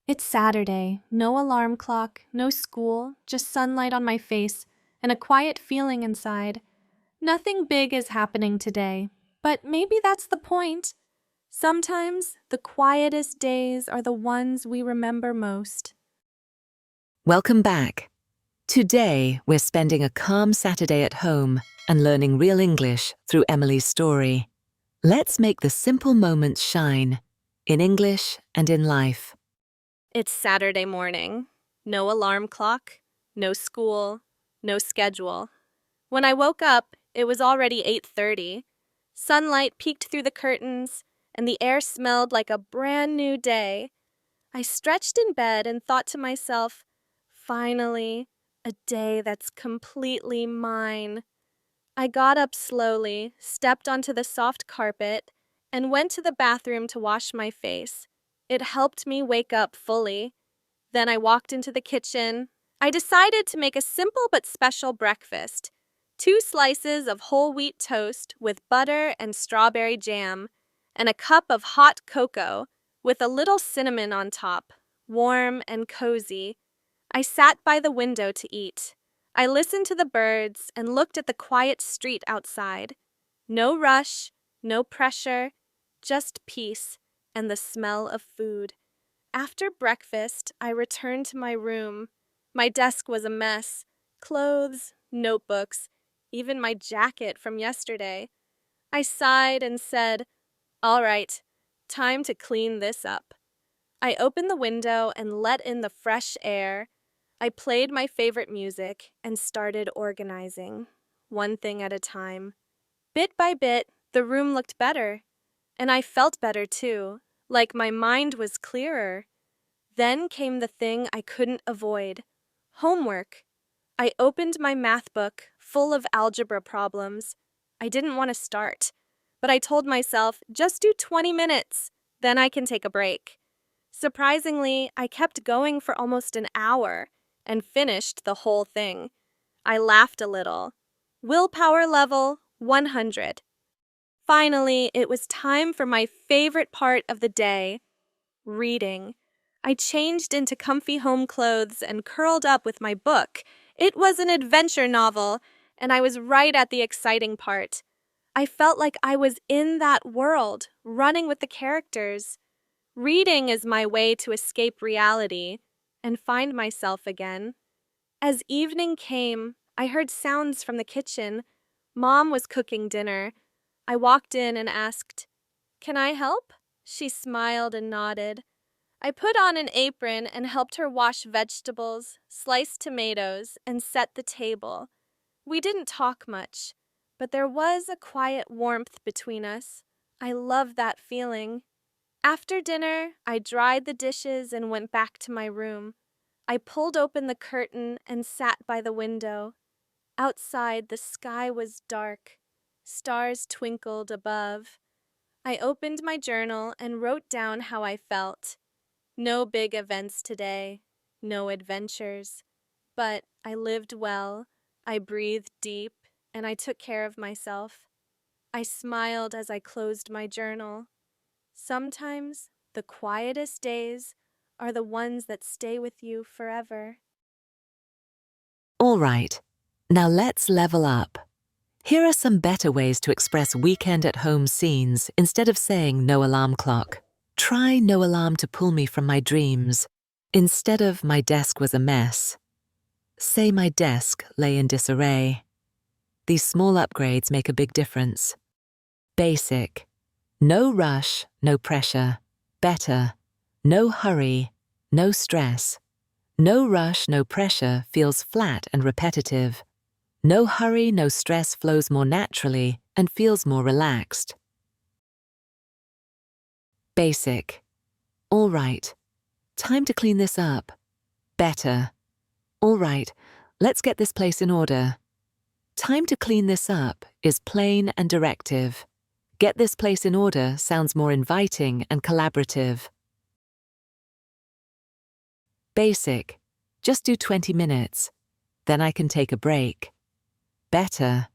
It's Saturday, no alarm clock, no school, just sunlight on my face and a quiet feeling inside. Nothing big is happening today, but maybe that's the point. Sometimes the quietest days are the ones we remember most. Welcome back. Today, we're spending a calm Saturday at home and learning real English through Emily's story. Let's make the simple moments shine, in English and in life. It's Saturday morning. No alarm clock, no school, no schedule. When I woke up, it was already 8:30. Sunlight peeked through the curtains, and the air smelled like a brand new day. I stretched in bed and thought to myself, finally, a day that's completely mine. I got up slowly, stepped onto the soft carpet, and went to the bathroom to wash my face. It helped me wake up fully. Then I walked into the kitchen. I decided to make a simple but special breakfast. 2 slices of whole wheat toast with butter and strawberry jam, and a cup of hot cocoa with a little cinnamon on top, warm and cozy. I sat by the window to eat. I listened to the birds and looked at the quiet street outside. No rush, no pressure, just peace and the smell of food. After breakfast, I returned to my room. My desk was a mess. Clothes, notebooks, even my jacket from yesterday. I sighed and said, "All right, time to clean this up." I opened the window and let in the fresh air. I played my favorite music and started organizing, one thing at a time. Bit by bit, the room looked better, and I felt better too, like my mind was clearer. Then came the thing I couldn't avoid: homework. I opened my math book, full of algebra problems. I didn't want to start, but I told myself, just do 20 minutes, then I can take a break. Surprisingly, I kept going for almost an hour and finished the whole thing. I laughed a little. Willpower level 100. Finally, it was time for my favorite part of the day: reading. I changed into comfy home clothes and curled up with my book. It was an adventure novel, and I was right at the exciting part. I felt like I was in that world, running with the characters. Reading is my way to escape reality and find myself again. As evening came, I heard sounds from the kitchen. Mom was cooking dinner. I walked in and asked, "Can I help?" She smiled and nodded. I put on an apron and helped her wash vegetables, slice tomatoes, and set the table. We didn't talk much, but there was a quiet warmth between us. I love that feeling. After dinner, I dried the dishes and went back to my room. I pulled open the curtain and sat by the window. Outside, the sky was dark. Stars twinkled above. I opened my journal and wrote down how I felt. No big events today, no adventures. But I lived well, I breathed deep, and I took care of myself. I smiled as I closed my journal. Sometimes the quietest days are the ones that stay with you forever. All right, now let's level up. Here are some better ways to express weekend at home scenes instead of saying no alarm clock. Try no alarm to pull me from my dreams. Instead of my desk was a mess, say my desk lay in disarray. These small upgrades make a big difference. Basic. No rush, no pressure. Better. No hurry, no stress. No rush, no pressure feels flat and repetitive. No hurry, no stress flows more naturally and feels more relaxed. Basic. All right. Time to clean this up. Better. All right. Let's get this place in order. Time to clean this up is plain and directive. Get this place in order sounds more inviting and collaborative. Basic. Just do 20 minutes. Then I can take a break. Better.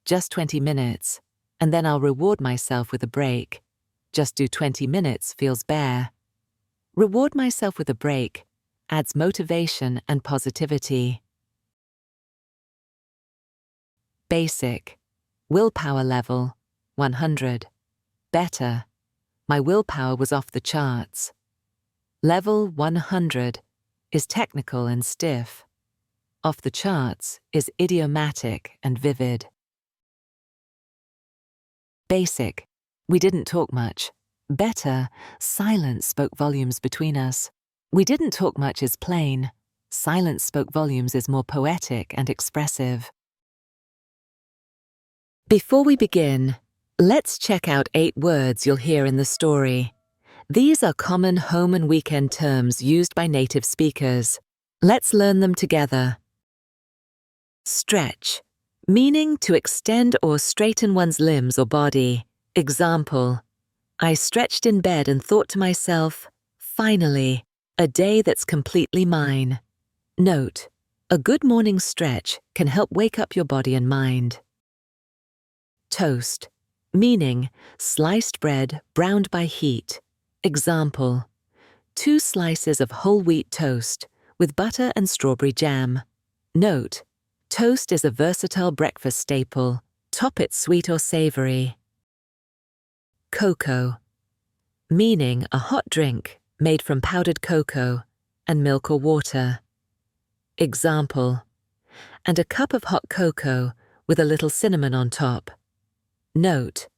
Just 20 minutes. And then I'll reward myself with a break. Just do 20 minutes feels bare. Reward myself with a break adds motivation and positivity. Basic. Willpower level, 100. Better. My willpower was off the charts. Level 100 is technical and stiff. Off the charts is idiomatic and vivid. Basic. We didn't talk much. Better. Silence spoke volumes between us. We didn't talk much is plain. Silence spoke volumes is more poetic and expressive. Before we begin, let's check out 8 words you'll hear in the story. These are common home and weekend terms used by native speakers. Let's learn them together. Stretch, meaning to extend or straighten one's limbs or body. Example, I stretched in bed and thought to myself, finally, a day that's completely mine. Note, a good morning stretch can help wake up your body and mind. Toast, meaning sliced bread browned by heat. Example, 2 slices of whole wheat toast with butter and strawberry jam. Note, toast is a versatile breakfast staple. Top it sweet or savory. Cocoa, meaning a hot drink made from powdered cocoa and milk or water. Example, and a cup of hot cocoa with a little cinnamon on top. Note,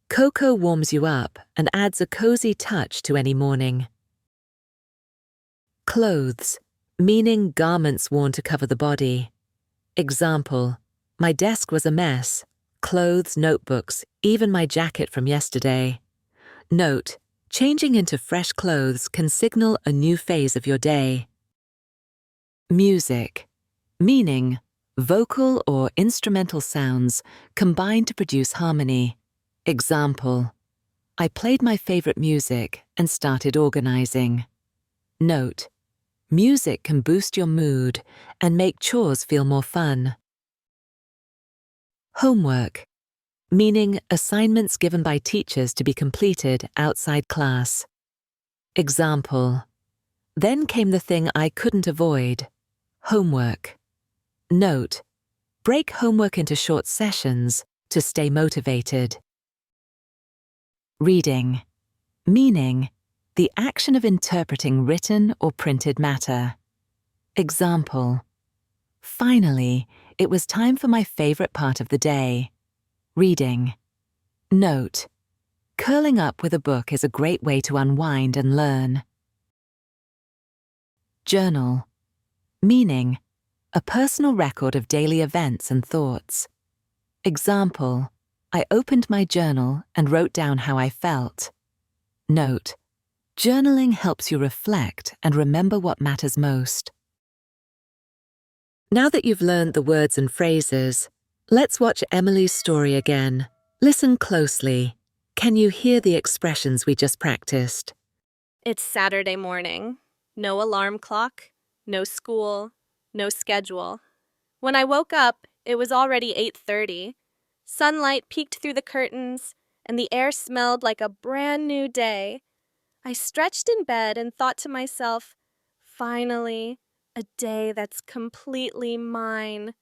cocoa warms you up and adds a cozy touch to any morning. Clothes, meaning garments worn to cover the body. Example, my desk was a mess. Clothes, notebooks, even my jacket from yesterday. Note, changing into fresh clothes can signal a new phase of your day. Music, meaning vocal or instrumental sounds combine to produce harmony. Example, I played my favorite music and started organizing. Note, music can boost your mood and make chores feel more fun. Homework, meaning assignments given by teachers to be completed outside class. Example, then came the thing I couldn't avoid, homework. Note, break homework into short sessions to stay motivated. Reading, meaning the action of interpreting written or printed matter. Example, finally, it was time for my favorite part of the day, reading. Note, curling up with a book is a great way to unwind and learn. Journal, meaning a personal record of daily events and thoughts. Example, I opened my journal and wrote down how I felt. Note, journaling helps you reflect and remember what matters most. Now that you've learned the words and phrases, let's watch Emily's story again. Listen closely. Can you hear the expressions we just practiced? It's Saturday morning. No alarm clock, no school, no schedule. When I woke up, it was already 8:30. Sunlight peeked through the curtains, and the air smelled like a brand new day. I stretched in bed and thought to myself, finally, a day that's completely mine.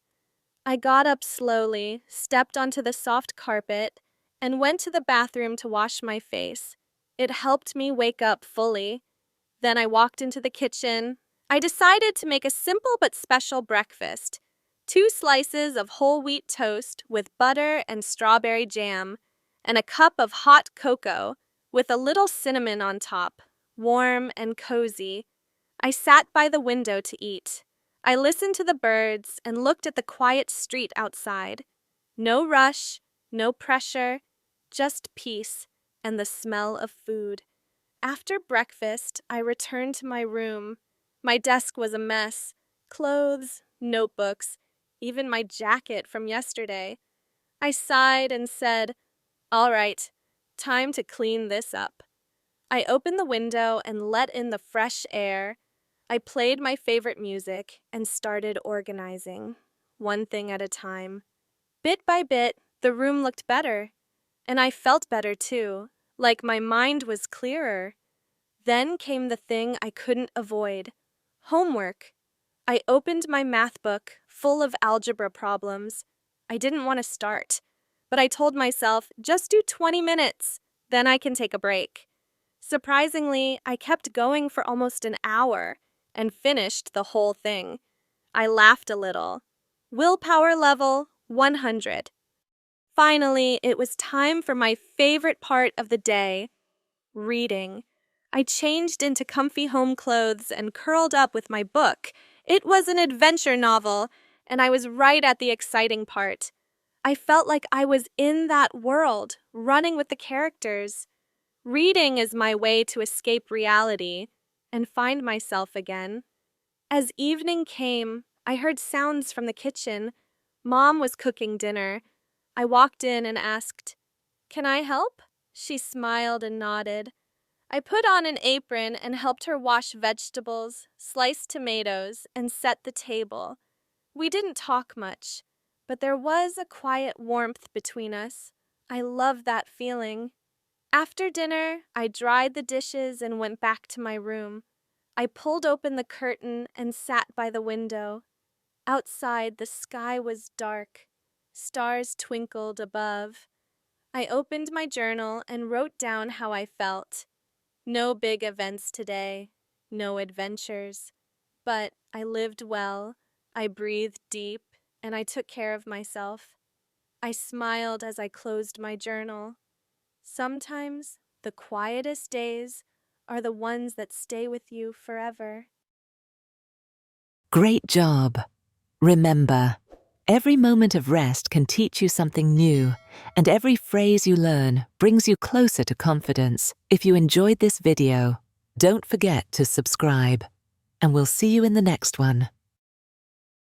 I got up slowly, stepped onto the soft carpet, and went to the bathroom to wash my face. It helped me wake up fully. Then I walked into the kitchen. I decided to make a simple but special breakfast. 2 slices of whole wheat toast with butter and strawberry jam, and a cup of hot cocoa with a little cinnamon on top, warm and cozy. I sat by the window to eat. I listened to the birds and looked at the quiet street outside. No rush, no pressure, just peace and the smell of food. After breakfast, I returned to my room. My desk was a mess. Clothes, notebooks, even my jacket from yesterday. I sighed and said, all right, time to clean this up. I opened the window and let in the fresh air. I played my favorite music and started organizing, one thing at a time. Bit by bit, the room looked better, and I felt better too, like my mind was clearer. Then came the thing I couldn't avoid: homework. I opened my math book, full of algebra problems. I didn't want to start, but I told myself, just do 20 minutes, then I can take a break. Surprisingly, I kept going for almost an hour and finished the whole thing. I laughed a little. Willpower level 100. Finally, it was time for my favorite part of the day: reading. I changed into comfy home clothes and curled up with my book. It was an adventure novel, and I was right at the exciting part. I felt like I was in that world, running with the characters. Reading is my way to escape reality and find myself again. As evening came, I heard sounds from the kitchen. Mom was cooking dinner. I walked in and asked, "Can I help?" She smiled and nodded. I put on an apron and helped her wash vegetables, slice tomatoes, and set the table. We didn't talk much, but there was a quiet warmth between us. I loved that feeling. After dinner, I dried the dishes and went back to my room. I pulled open the curtain and sat by the window. Outside, the sky was dark. Stars twinkled above. I opened my journal and wrote down how I felt. No big events today, no adventures. But I lived well, I breathed deep, and I took care of myself. I smiled as I closed my journal. Sometimes the quietest days are the ones that stay with you forever. Great job! Remember, every moment of rest can teach you something new, and every phrase you learn brings you closer to confidence. If you enjoyed this video, don't forget to subscribe, and we'll see you in the next one.